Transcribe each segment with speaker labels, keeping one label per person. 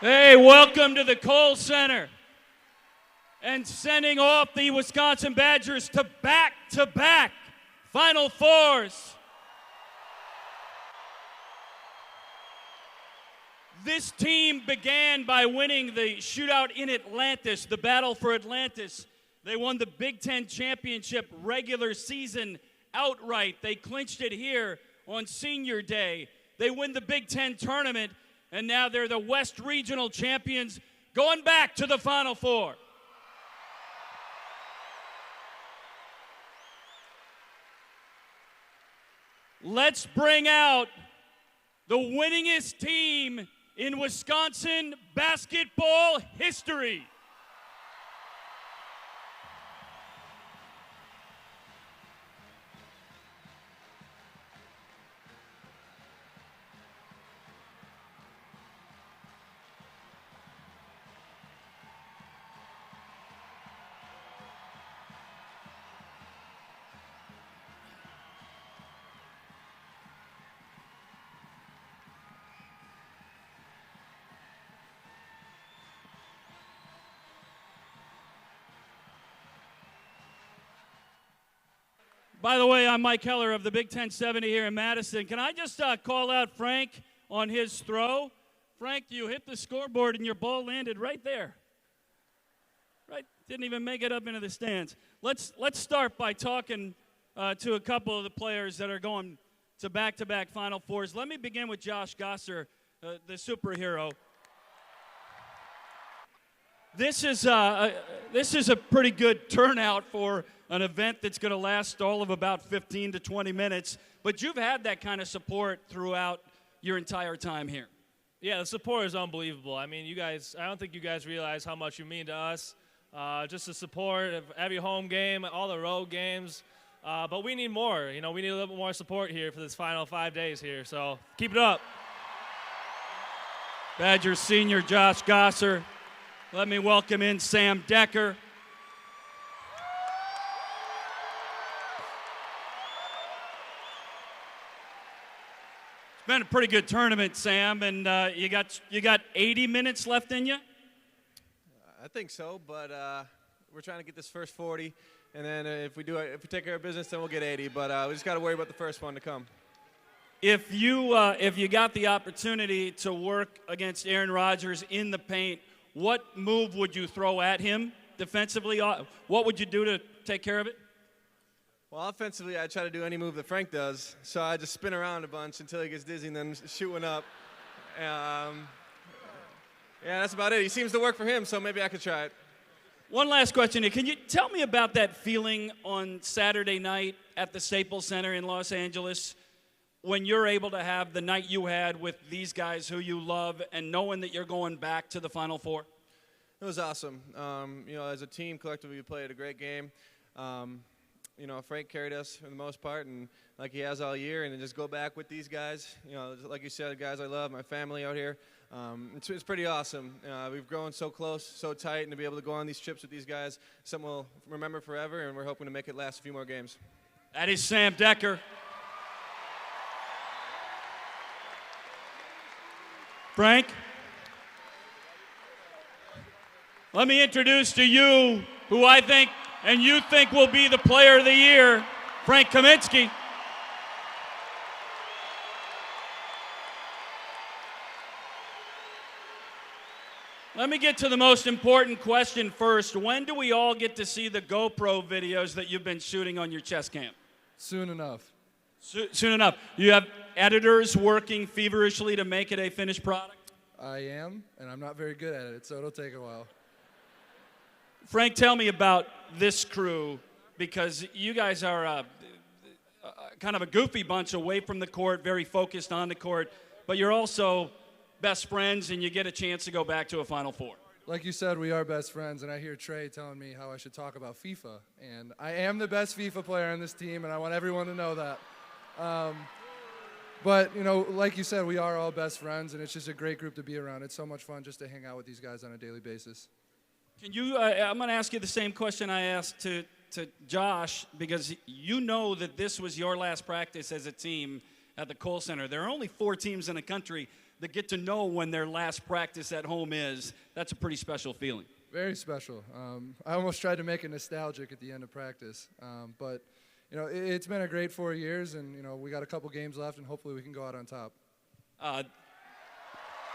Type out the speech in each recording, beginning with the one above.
Speaker 1: Hey, welcome to the Kohl Center. And sending off the Wisconsin Badgers to back-to-back Final Fours. This team began by winning the shootout in Atlantis, the battle for Atlantis. They won the Big Ten championship regular season outright. They clinched it here on Senior Day. They win the Big Ten tournament, and now they're the West Regional champions going back to the Final Four. Let's bring out the winningest team in Wisconsin basketball history. By the way, I'm Mike Heller of the Big Ten 70 here in Madison. Can I just call out Frank on his throw? Frank, you hit the scoreboard and your ball landed right there. Right, didn't even make it up into the stands. Let's start by talking to a couple of the players that are going to back-to-back Final Fours. Let me begin with Josh Gosser, the superhero. This is a pretty good turnout for an event that's going to last all of about 15 to 20 minutes. But you've had that kind of support throughout your entire time here.
Speaker 2: Yeah, the support is unbelievable. I mean, I don't think you guys realize how much you mean to us. Just the support of every home game, all the road games. But we need more. You know, we need a little bit more support here for this final 5 days here. So keep it up.
Speaker 1: Badgers senior Josh Gosser. Let me welcome in Sam Decker. It's been a pretty good tournament, Sam, and you got 80 minutes left in you?
Speaker 3: I think so, but we're trying to get this first 40, and then if we take care of business, then we'll get 80. But we just got to worry about the first one to come.
Speaker 1: If you got the opportunity to work against Aaron Rodgers in the paint, what move would you throw at him defensively? What would you do to take care of it?
Speaker 3: Well, offensively, I try to do any move that Frank does. So I just spin around a bunch until he gets dizzy and then shoot one up. Yeah, that's about it. He seems to work for him, so maybe I could try it.
Speaker 1: One last question here. Can you tell me about that feeling on Saturday night at the Staples Center in Los Angeles when you're able to have the night you had with these guys who you love and knowing that you're going back to the Final Four?
Speaker 3: It was awesome. As a team, collectively, we played a great game. Frank carried us for the most part, and like he has all year, and then just go back with these guys. Like you said, the guys I love, my family out here. It's pretty awesome. We've grown so close, so tight, and to be able to go on these trips with these guys, something we'll remember forever, and we're hoping to make it last a few more games.
Speaker 1: That is Sam Decker. Frank, let me introduce to you who I think and you think will be the player of the year, Frank Kaminsky. Let me get to the most important question first. When do we all get to see the GoPro videos that you've been shooting on your chest cam?
Speaker 4: Soon enough.
Speaker 1: Soon enough. You have editors working feverishly to make it a finished product?
Speaker 4: I am, and I'm not very good at it, so it'll take a while.
Speaker 1: Frank, tell me about this crew, because you guys are kind of a goofy bunch away from the court, very focused on the court, but you're also best friends, and you get a chance to go back to a Final Four.
Speaker 4: Like you said, we are best friends, and I hear Trey telling me how I should talk about FIFA, and I am the best FIFA player on this team, and I want everyone to know that. But, like you said, we are all best friends, and it's just a great group to be around. It's so much fun just to hang out with these guys on a daily basis.
Speaker 1: Can you? I'm going to ask you the same question I asked to Josh, because you know that this was your last practice as a team at the Kohl Center. There are only 4 teams in the country that get to know when their last practice at home is. That's a pretty special feeling.
Speaker 4: Very special. I almost tried to make it nostalgic at the end of practice. But, it's been a great 4 years, and, we got a couple games left, and hopefully we can go out on top.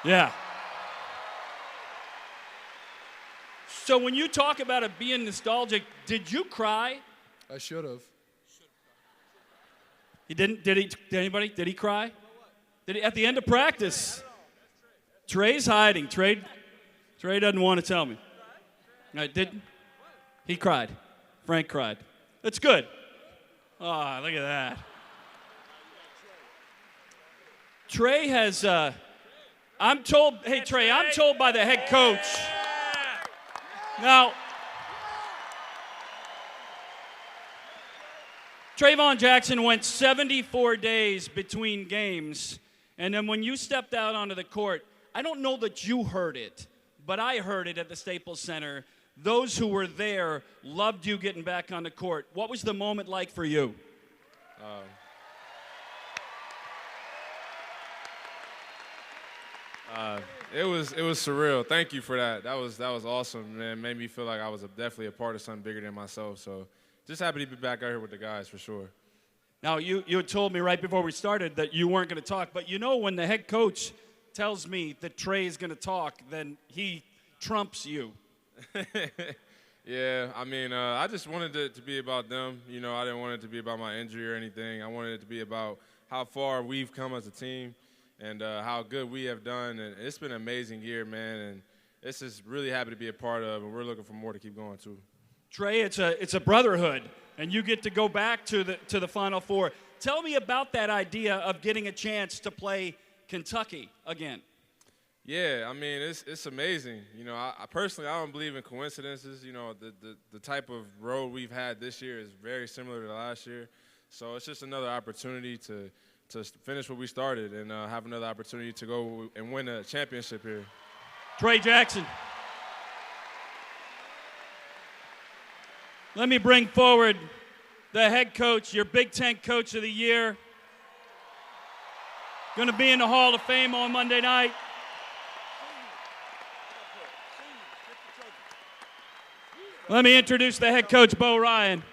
Speaker 1: Yeah. So when you talk about it being nostalgic, did you cry?
Speaker 4: I should have.
Speaker 1: He didn't? Did he? Did anybody? Did he cry? Did he at the end of practice? Trey's hiding. Trey doesn't want to tell me. He cried? Frank cried. That's good. Oh, look at that. Trey has. I'm told. Hey, Trey. I'm told by the head coach. Now. Trayvon Jackson went 74 days between games, and then when you stepped out onto the court, I don't know that you heard it, but I heard it at the Staples Center. Those who were there loved you getting back on the court. What was the moment like for you?
Speaker 5: It was surreal. Thank you for that. That was awesome, man. It made me feel like I was definitely a part of something bigger than myself. So just happy to be back out here with the guys for sure.
Speaker 1: Now, you had told me right before we started that you weren't going to talk, but when the head coach tells me that Trey is going to talk, then he trumps you.
Speaker 5: Yeah, I mean, I just wanted it to be about them. I didn't want it to be about my injury or anything. I wanted it to be about how far we've come as a team and how good we have done. And it's been an amazing year, man, and it's just really happy to be a part of, and we're looking for more to keep going, too.
Speaker 1: Trey, it's a brotherhood, and you get to go back to the Final Four. Tell me about that idea of getting a chance to play Kentucky again.
Speaker 5: Yeah, I mean, it's amazing. I personally, I don't believe in coincidences. The type of road we've had this year is very similar to last year. So it's just another opportunity to finish what we started and have another opportunity to go and win a championship here.
Speaker 1: Trey Jackson. Let me bring forward the head coach, your Big Ten Coach of the Year. Going to be in the Hall of Fame on Monday night. Let me introduce the head coach, Bo Ryan.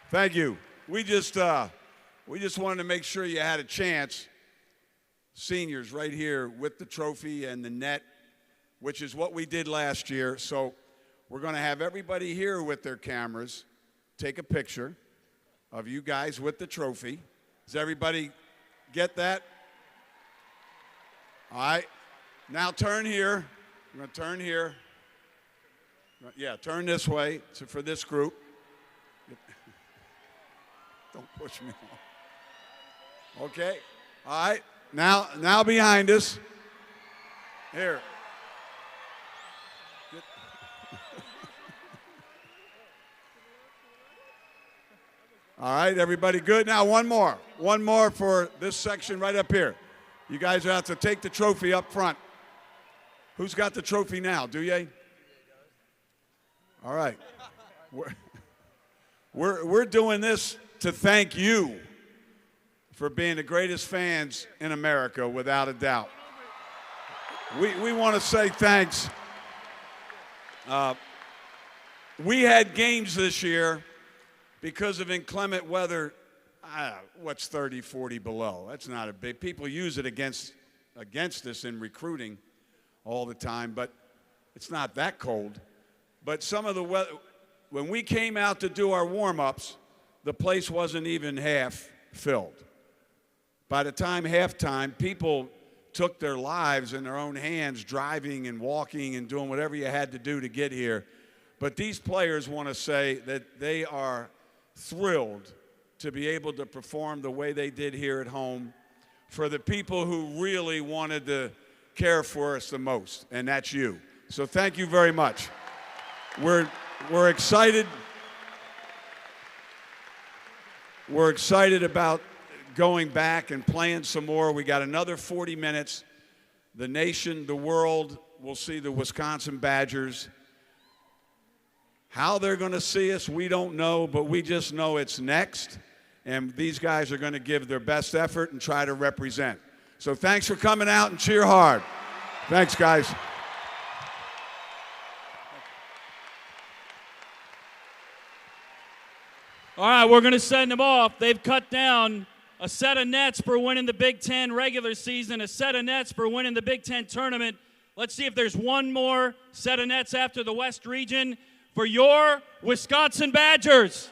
Speaker 6: Thank you. We just wanted to make sure you had a chance. Seniors right here with the trophy and the net, which is what we did last year. So we're going to have everybody here with their cameras take a picture of you guys with the trophy. Does everybody get that? All right. Now turn here. I'm going to turn here. Yeah, turn this way for this group. Don't push me off. Okay. All right. Now behind us. Here. All right, everybody good? Now one more. One more for this section right up here. You guys have to take the trophy up front. Who's got the trophy now? Do you? All right. We're doing this to thank you for being the greatest fans in America, without a doubt. We want to say thanks. We had games this year because of inclement weather. What's 30, 40 below? That's not a big. People use it against us in recruiting all the time, but it's not that cold. But some of the weather, when we came out to do our warm-ups, the place wasn't even half filled. By the time halftime, people took their lives in their own hands, driving and walking and doing whatever you had to do to get here. But these players want to say that they are thrilled to be able to perform the way they did here at home for the people who really wanted to care for us the most, and that's you. So thank you very much. We're excited. We're excited about going back and playing some more. We got another 40 minutes. The nation, the world will see the Wisconsin Badgers. How they're going to see us, we don't know, but we just know it's next. And these guys are going to give their best effort and try to represent. So thanks for coming out and cheer hard. Thanks, guys.
Speaker 1: All right, we're going to send them off. They've cut down a set of nets for winning the Big Ten regular season, a set of nets for winning the Big Ten tournament. Let's see if there's one more set of nets after the West region for your Wisconsin Badgers.